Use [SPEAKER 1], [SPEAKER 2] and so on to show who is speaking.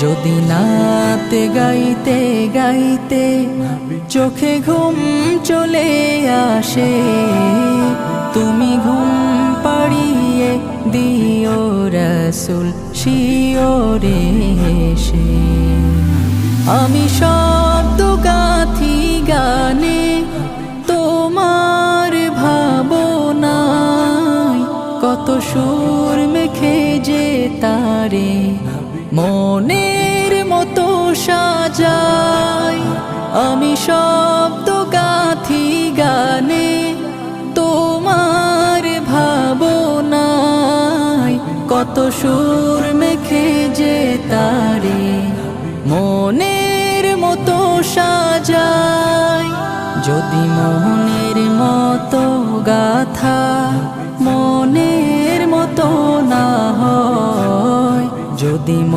[SPEAKER 1] যদি নাতে গাইতে গাইতে চোখে ঘুম চলে আসে, তুমি ঘুম পাড়িয়ে দিও রাসূল শিওরে এসে। আমি শব্দ গাথি গানে তোমার ভাবনায়, কত সুর মেখে যে তারে মনের মতো সাজাই। আমি শব্দ গাথি গানে তোমার ভাবনায়, কত সুর মেখে যে তারে মনের মতো সাজাই। যদি মনের মতো গাথা